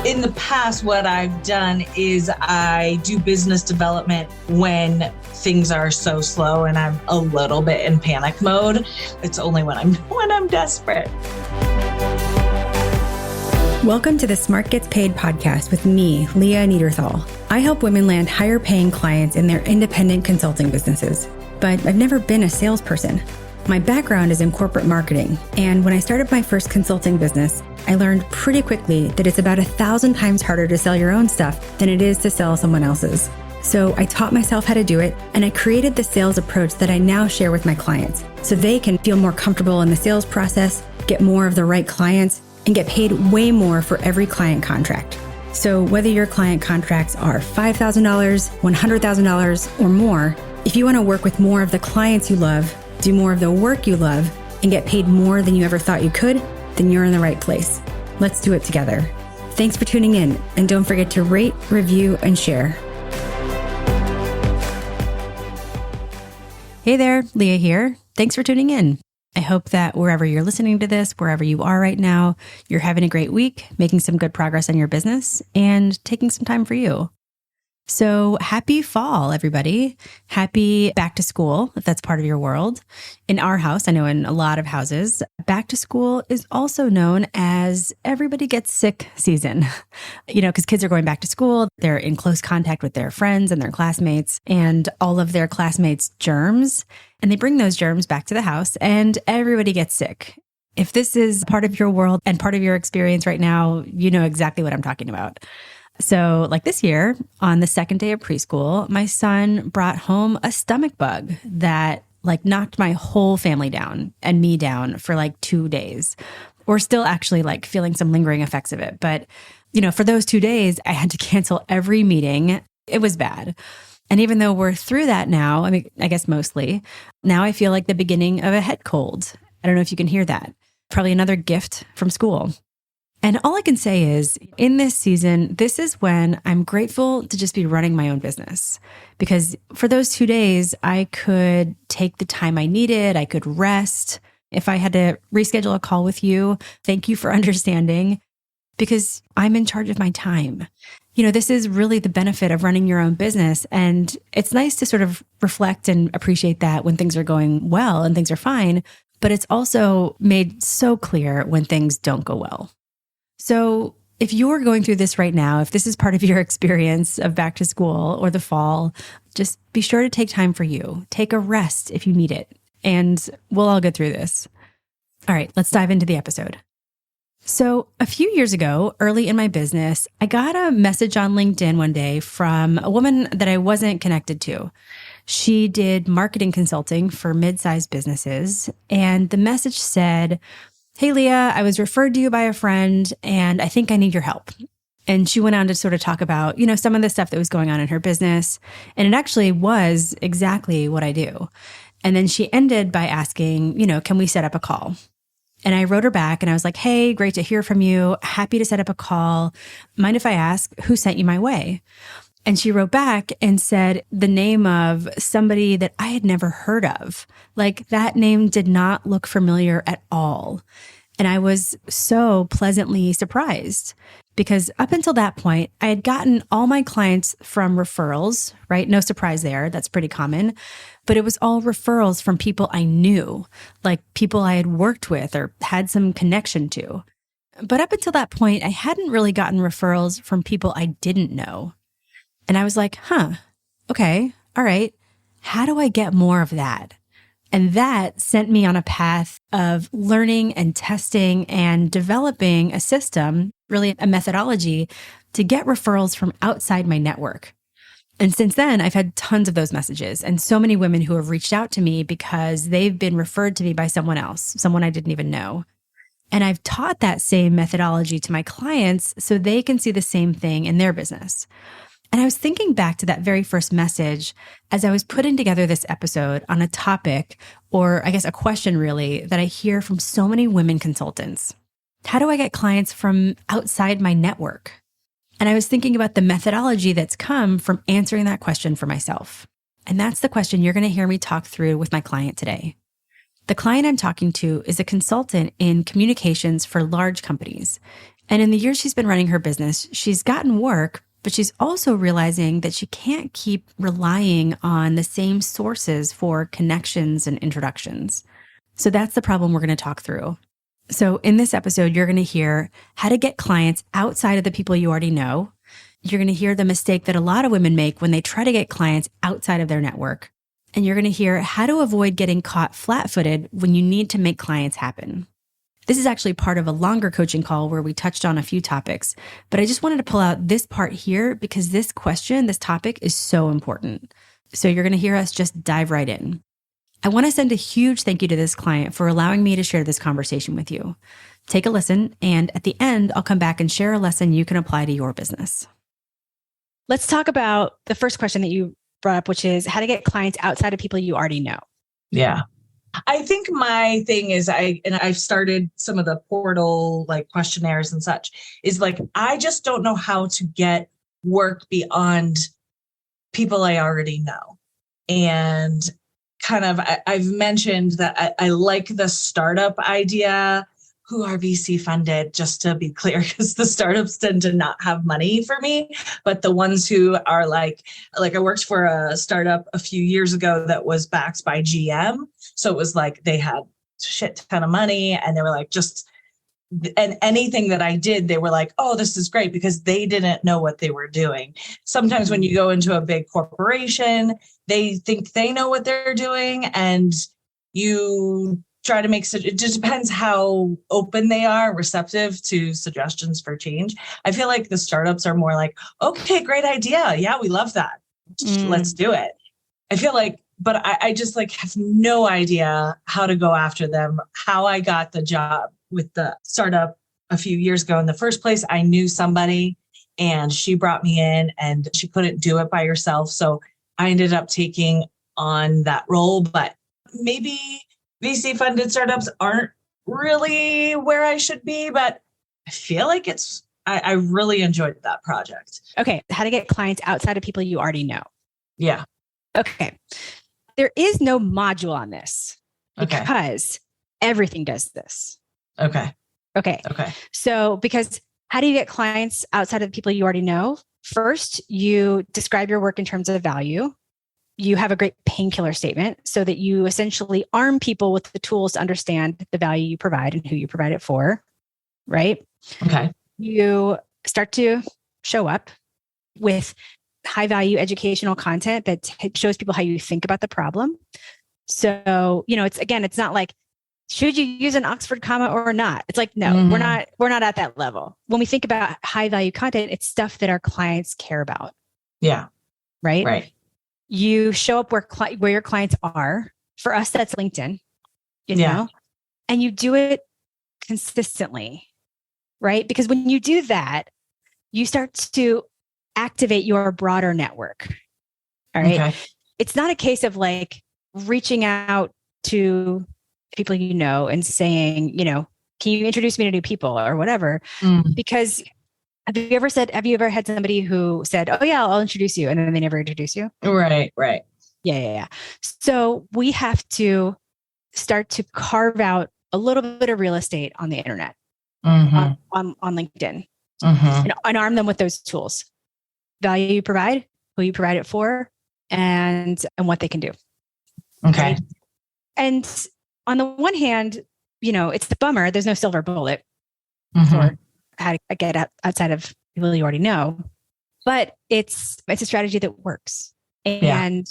In the past, what I've done is I do business development when things are so slow and I'm a little bit in panic mode. It's only when I'm desperate. Welcome to the Smart Gets Paid podcast with me, Leah Niederthal. I help women land higher paying clients in their independent consulting businesses, but I've never been a salesperson. My background is in corporate marketing, and when I started my first consulting business, I learned pretty quickly that it's about 1,000 times harder to sell your own stuff than it is to sell someone else's. So I taught myself how to do it, and I created the sales approach that I now share with my clients so they can feel more comfortable in the sales process, get more of the right clients, and get paid way more for every client contract. So whether your client contracts are $5,000, $100,000, or more, if you want to work with more of the clients you love, do more of the work you love, and get paid more than you ever thought you could, then you're in the right place. Let's do it together. Thanks for tuning in, and don't forget to rate, review, and share. Hey there, Leah here. Thanks for tuning in. I hope that wherever you're listening to this, wherever you are right now, you're having a great week, making some good progress on your business, and taking some time for you. So happy fall, everybody. Happy back to school, if that's part of your world. In our house, I know in a lot of houses, back to school is also known as everybody gets sick season. Because kids are going back to school, they're in close contact with their friends and their classmates and all of their classmates' germs, and they bring those germs back to the house and everybody gets sick. If this is part of your world and part of your experience right now, you know exactly what I'm talking about. So like this year, on the second day of preschool, my son brought home a stomach bug that knocked my whole family down and me down for 2 days. We're still actually feeling some lingering effects of it. But, for those 2 days, I had to cancel every meeting. It was bad. And even though we're through that now, I guess mostly, now I feel like the beginning of a head cold. I don't know if you can hear that. Probably another gift from school. And all I can say is, in this season, this is when I'm grateful to just be running my own business. Because for those 2 days, I could take the time I needed. I could rest. If I had to reschedule a call with you, thank you for understanding, because I'm in charge of my time. This is really the benefit of running your own business. And it's nice to sort of reflect and appreciate that when things are going well and things are fine. But it's also made so clear when things don't go well. So if you're going through this right now, if this is part of your experience of back to school or the fall, just be sure to take time for you. Take a rest if you need it, and we'll all get through this. All right, let's dive into the episode. So a few years ago, early in my business, I got a message on LinkedIn one day from a woman that I wasn't connected to. She did marketing consulting for mid-sized businesses, and the message said, "Hey, Leah, I was referred to you by a friend and I think I need your help." And she went on to sort of talk about, some of the stuff that was going on in her business. And it actually was exactly what I do. And then she ended by asking, can we set up a call? And I wrote her back and I was like, "Hey, great to hear from you. Happy to set up a call. Mind if I ask who sent you my way?" And she wrote back and said the name of somebody that I had never heard of. That name did not look familiar at all. And I was so pleasantly surprised because up until that point, I had gotten all my clients from referrals, right? No surprise there. That's pretty common. But it was all referrals from people I knew, like people I had worked with or had some connection to. But up until that point, I hadn't really gotten referrals from people I didn't know. And I was like, okay, all right. How do I get more of that? And that sent me on a path of learning and testing and developing a system, really a methodology to get referrals from outside my network. And since then, I've had tons of those messages and so many women who have reached out to me because they've been referred to me by someone else, someone I didn't even know. And I've taught that same methodology to my clients so they can see the same thing in their business. And I was thinking back to that very first message as I was putting together this episode on a topic, or I guess a question really, that I hear from so many women consultants. How do I get clients from outside my network? And I was thinking about the methodology that's come from answering that question for myself. And that's the question you're going to hear me talk through with my client today. The client I'm talking to is a consultant in communications for large companies. And in the years she's been running her business, she's gotten work, but she's also realizing that she can't keep relying on the same sources for connections and introductions. So that's the problem we're going to talk through. So in this episode, you're going to hear how to get clients outside of the people you already know. You're going to hear the mistake that a lot of women make when they try to get clients outside of their network. And you're going to hear how to avoid getting caught flat-footed when you need to make clients happen. This is actually part of a longer coaching call where we touched on a few topics, but I just wanted to pull out this part here because this topic is so important. So you're going to hear us just dive right in. I want to send a huge thank you to this client for allowing me to share this conversation with you. Take a listen, and at the end, I'll come back and share a lesson you can apply to your business. Let's talk about the first question that you brought up, which is how to get clients outside of people you already know. Yeah. I think my thing is I've started some of the portal like questionnaires and such is like, I just don't know how to get work beyond people I already know. And kind of, I've mentioned that I like the startup idea who are VC funded, just to be clear, because the startups tend to not have money for me. But the ones who are like I worked for a startup a few years ago that was backed by GM. So it was like they had a shit ton of money and they were like, and anything that I did, they were like, oh, this is great because they didn't know what they were doing. Sometimes when you go into a big corporation, they think they know what they're doing and you try to it just depends how open they are, receptive to suggestions for change. I feel like the startups are more like, okay, great idea. Yeah, we love that. Let's do it. I feel like, but I just like have no idea how to go after them, how I got the job with the startup a few years ago. In the first place, I knew somebody and she brought me in and she couldn't do it by herself. So I ended up taking on that role, but maybe VC funded startups aren't really where I should be, but I feel like I really enjoyed that project. Okay. How to get clients outside of people you already know. Yeah. Okay. There is no module on this because everything does this. Okay. So because how do you get clients outside of the people you already know? First, you describe your work in terms of value. You have a great painkiller statement so that you essentially arm people with the tools to understand the value you provide and who you provide it for, right? Okay. You start to show up with high value educational content that shows people how you think about the problem. So, it's not like, should you use an Oxford comma or not? It's like, no, we're not at that level. When we think about high value content, it's stuff that our clients care about. Yeah. Right. You show up where your clients are. For us, that's LinkedIn, know, and you do it consistently, right? Because when you do that, you start to activate your broader network. All right. Okay. It's not a case of like reaching out to people you know and saying, can you introduce me to new people or whatever? Because have you ever had somebody who said, oh yeah, I'll introduce you, and then they never introduce you? Right. Yeah. So we have to start to carve out a little bit of real estate on the internet, on LinkedIn, and arm them with those tools. Value you provide, who you provide it for, and what they can do. Okay. Right? And on the one hand, it's the bummer. There's no silver bullet for how to get outside of people you already know, but it's a strategy that works. And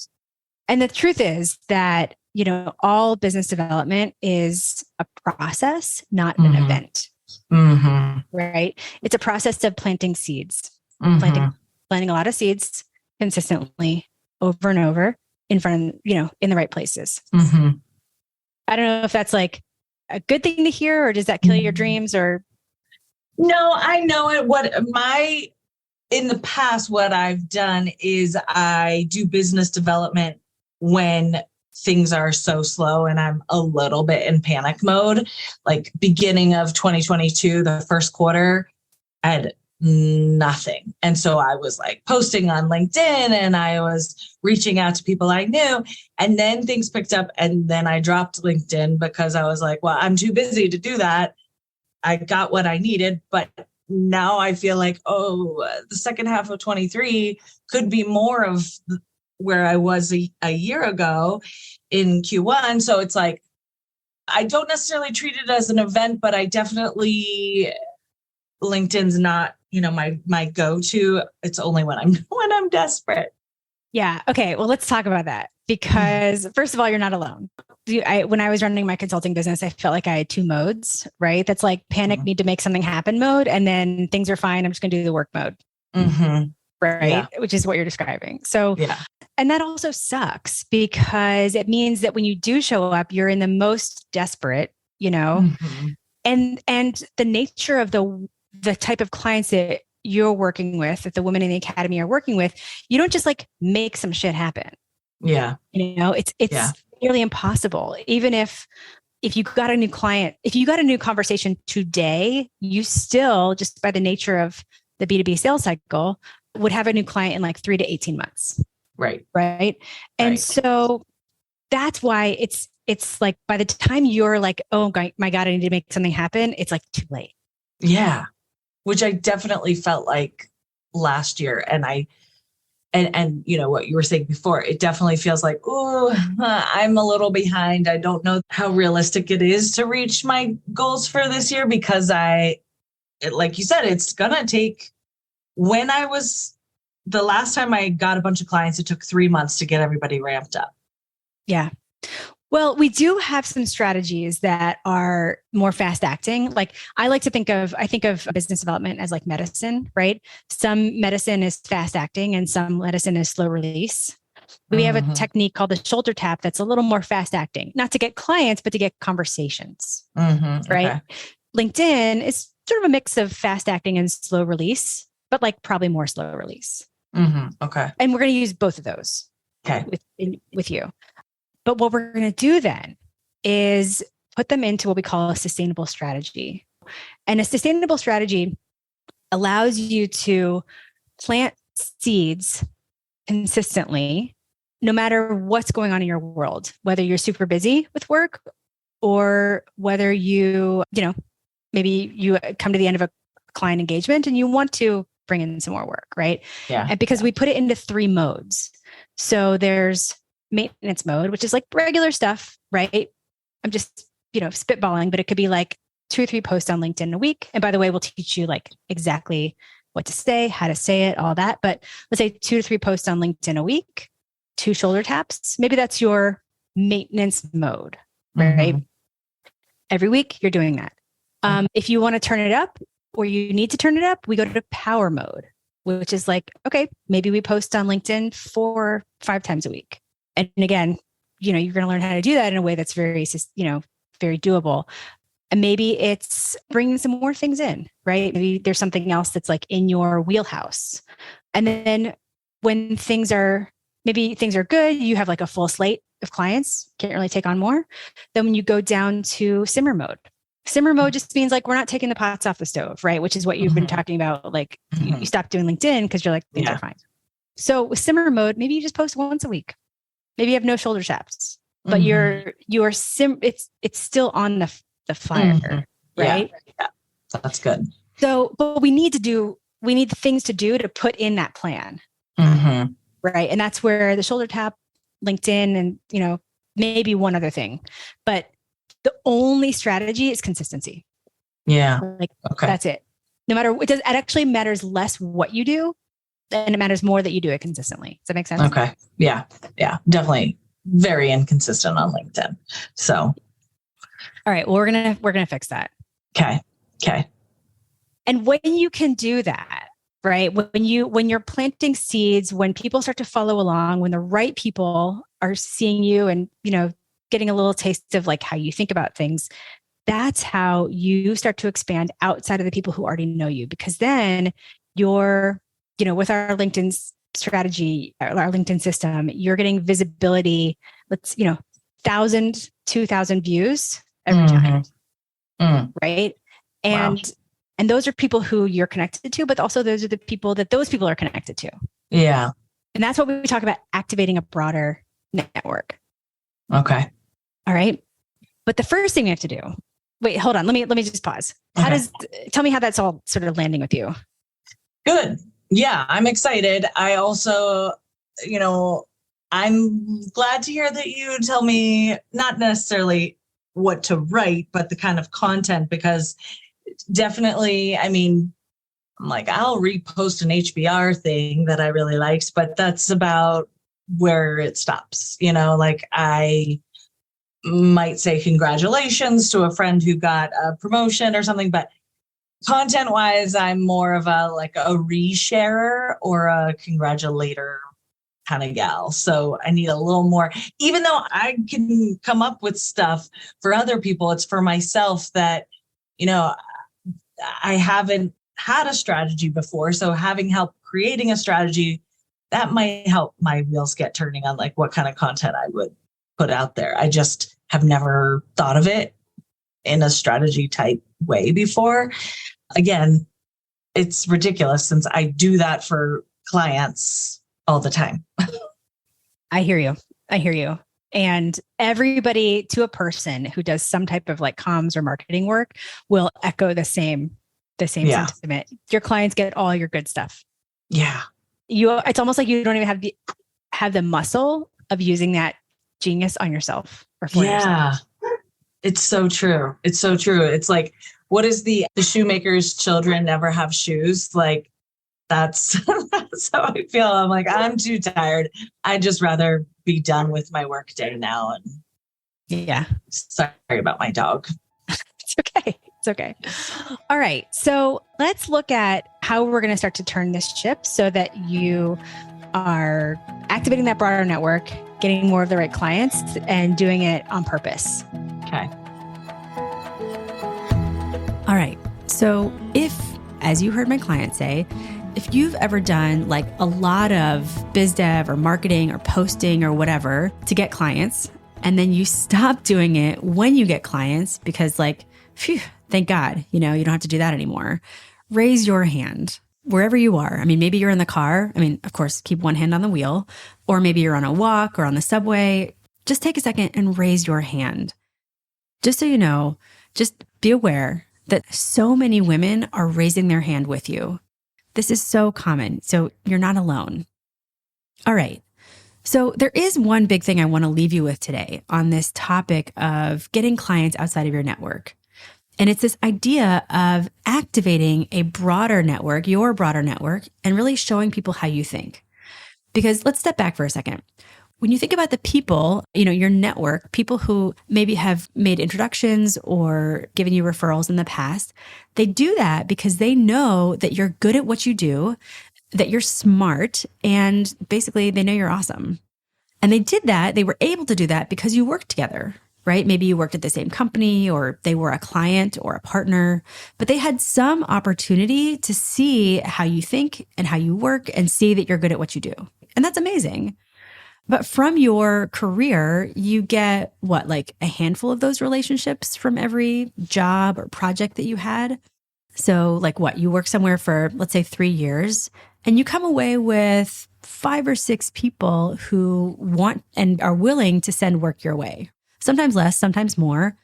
the truth is that, all business development is a process, not an event, right? It's a process of planting seeds, planting a lot of seeds consistently over and over in front of, in the right places. I don't know if that's like a good thing to hear, or does that kill your dreams? Or no, I know it. In the past, what I've done is I do business development when things are so slow and I'm a little bit in panic mode. Like beginning of 2022, the first quarter, I had nothing. And so I was like posting on LinkedIn and I was reaching out to people I knew, and then things picked up, and then I dropped LinkedIn because I was like, well, I'm too busy to do that. I got what I needed, but now I feel like, the second half of 23 could be more of where I was a year ago in Q1. So it's like, I don't necessarily treat it as an event, but I definitely, LinkedIn's not, my go-to. It's only when I'm desperate. Yeah. Okay. Well, let's talk about that because first of all, you're not alone. When I was running my consulting business, I felt like I had two modes, right? That's like panic, need to make something happen mode. And then things are fine. I'm just going to do the work mode. Mm-hmm. Right. Yeah. Which is what you're describing. So, yeah. And that also sucks because it means that when you do show up, you're in the most desperate, Mm-hmm. and the nature of the type of clients that you're working with, that the women in the academy are working with, you don't just like make some shit happen. Yeah. It's nearly impossible. Even if you got a new client, if you got a new conversation today, you still, just by the nature of the B2B sales cycle, would have a new client in like 3 to 18 months. Right. Right. And so that's why it's like by the time you're like, oh my God, I need to make something happen, it's like too late. Yeah. Which I definitely felt like last year. And what you were saying before, it definitely feels like, I'm a little behind. I don't know how realistic it is to reach my goals for this year because like you said, it's going to take, the last time I got a bunch of clients, it took 3 months to get everybody ramped up. Yeah. Well, we do have some strategies that are more fast acting. Like I think of business development as like medicine, right? Some medicine is fast acting and some medicine is slow release. We have a technique called the shoulder tap that's a little more fast acting, not to get clients, but to get conversations, right? Okay. LinkedIn is sort of a mix of fast acting and slow release, but like probably more slow release. Okay. And we're going to use both of those with you. But what we're going to do then is put them into what we call a sustainable strategy. And a sustainable strategy allows you to plant seeds consistently, no matter what's going on in your world, whether you're super busy with work or whether maybe you come to the end of a client engagement and you want to bring in some more work, right? Yeah. And because we put it into 3 modes. So there's maintenance mode, which is like regular stuff, right? I'm just, spitballing, but it could be like 2 or 3 posts on LinkedIn a week. And by the way, we'll teach you like exactly what to say, how to say it, all that. But let's say 2 to 3 posts on LinkedIn a week, 2 shoulder taps. Maybe that's your maintenance mode, right? Every week you're doing that. If you want to turn it up or you need to turn it up, we go to power mode, which is like, okay, maybe we post on LinkedIn 4 or 5 times a week. And again, you're going to learn how to do that in a way that's very, very doable. And maybe it's bringing some more things in, right? Maybe there's something else that's like in your wheelhouse. And then when things are good, you have like a full slate of clients, can't really take on more. Then when you go down to simmer mode just means like, we're not taking the pots off the stove, right? Which is what you've been talking about. Like you stopped doing LinkedIn because you're like, things are fine. So with simmer mode, maybe you just post once a week. Maybe you have no shoulder taps, but it's still on the fire, right? Yeah, that's good. So, but we need things to do to put in that plan, right? And that's where the shoulder tap, LinkedIn, and maybe one other thing, but the only strategy is consistency. Yeah, that's it. No matter it actually matters less what you do, and it matters more that you do it consistently. Does that make sense? Okay. Yeah, definitely very inconsistent on LinkedIn. So, all right. Well, we're gonna fix that. Okay. And when you can do that, right? When you're planting seeds, when people start to follow along, when the right people are seeing you and, getting a little taste of like how you think about things, that's how you start to expand outside of the people who already know you. Because then you're, with our LinkedIn strategy, our LinkedIn system, you're getting visibility, 1,000, 2,000 views every time. Right. And those are people who you're connected to, but also those are the people that those people are connected to. Yeah. And that's what we talk about, activating a broader network. Okay. All right. But the first thing we have to do Wait, hold on. Let me just pause. Tell me how that's all sort of landing with you. Good. Yeah, I'm excited. I also, I'm glad to hear that you tell me not necessarily what to write, but the kind of content, because definitely, I mean, I'm like, I'll repost an HBR thing that I really liked, but that's about where it stops. Like I might say congratulations to a friend who got a promotion or something, but content wise, I'm more of a resharer or a congratulator kind of gal. So I need a little more, even though I can come up with stuff for other people, it's for myself that, I haven't had a strategy before. So having help creating a strategy, that might help my wheels get turning on like what kind of content I would put out there. I just have never thought of it in a strategy type way before. Again, it's ridiculous since I do that for clients all the time. I hear you. And everybody, to a person who does some type of like comms or marketing work, will echo the same sentiment. Your clients get all your good stuff. Yeah. It's almost like you don't even have the muscle of using that genius on yourself or for yourself. It's so true. It's so true. It's like, what is the shoemaker's children never have shoes? Like that's how I feel. I'm like, I'm too tired. I'd just rather be done with my work day now. And yeah, sorry about my dog. It's okay. It's okay. All right. So let's look at how we're going to start to turn this ship so that you are activating that broader network, getting more of the right clients, and doing it on purpose. Okay. All right. So if, as you heard my client say, if you've ever done like a lot of biz dev or marketing or posting or whatever to get clients, and then you stop doing it when you get clients because like, phew, thank God, you don't have to do that anymore. Raise your hand wherever you are. I mean, maybe you're in the car. I mean, of course, keep one hand on the wheel, or maybe you're on a walk or on the subway. Just take a second and raise your hand. Just so you know, just be aware that so many women are raising their hand with you. This is so common. So you're not alone. All right. So there is one big thing I want to leave you with today on this topic of getting clients outside of your network. And it's this idea of activating a broader network, your broader network, and really showing people how you think. Because let's step back for a second. When you think about the people, your network, people who maybe have made introductions or given you referrals in the past, they do that because they know that you're good at what you do, that you're smart, and basically they know you're awesome. And they were able to do that because you worked together, right? Maybe you worked at the same company or they were a client or a partner, but they had some opportunity to see how you think and how you work and see that you're good at what you do. And that's amazing. But from your career, you get like a handful of those relationships from every job or project that you had. So like you work somewhere for, let's say 3 years, and you come away with 5 or 6 people who want and are willing to send work your way. Sometimes less, sometimes more,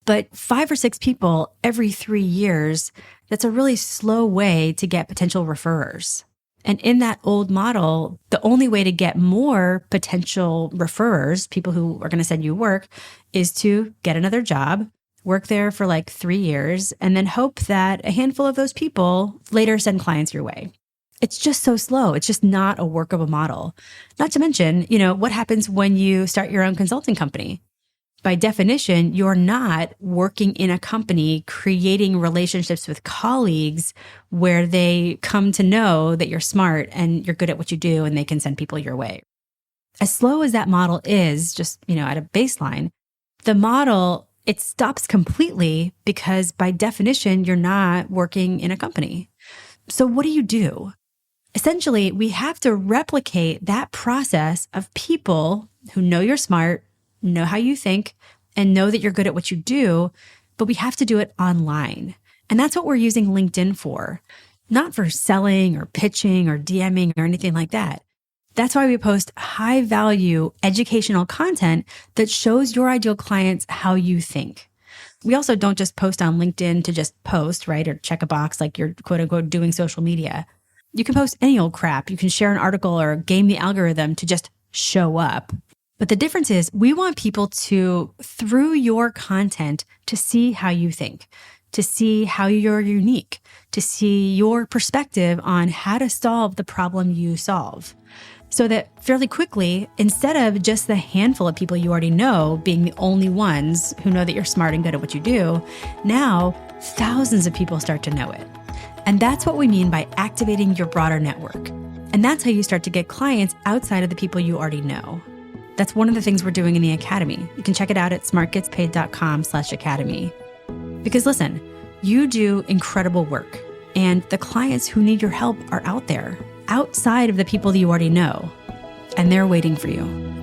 but 5 or 6 people every 3 years, that's a really slow way to get potential referrers. And in that old model, the only way to get more potential referrers, people who are going to send you work, is to get another job, work there for like 3 years, and then hope that a handful of those people later send clients your way. It's just so slow. It's just not a workable model. Not to mention, what happens when you start your own consulting company? By definition, you're not working in a company creating relationships with colleagues where they come to know that you're smart and you're good at what you do and they can send people your way. As slow as that model is, just, at a baseline, the model, it stops completely because by definition, you're not working in a company. So what do? Essentially, we have to replicate that process of people who know you're smart, know how you think, and know that you're good at what you do, but we have to do it online. And that's what we're using LinkedIn for, not for selling or pitching or DMing or anything like that. That's why we post high value educational content that shows your ideal clients how you think. We also don't just post on LinkedIn to just post, right? Or check a box like you're quote unquote doing social media. You can post any old crap. You can share an article or game the algorithm to just show up. But the difference is we want people to, through your content, to see how you think, to see how you're unique, to see your perspective on how to solve the problem you solve. So that fairly quickly, instead of just the handful of people you already know being the only ones who know that you're smart and good at what you do, now thousands of people start to know it. And that's what we mean by activating your broader network. And that's how you start to get clients outside of the people you already know. That's one of the things we're doing in the Academy. You can check it out at smartgetspaid.com/academy. Because listen, you do incredible work, and the clients who need your help are out there, outside of the people that you already know, and they're waiting for you.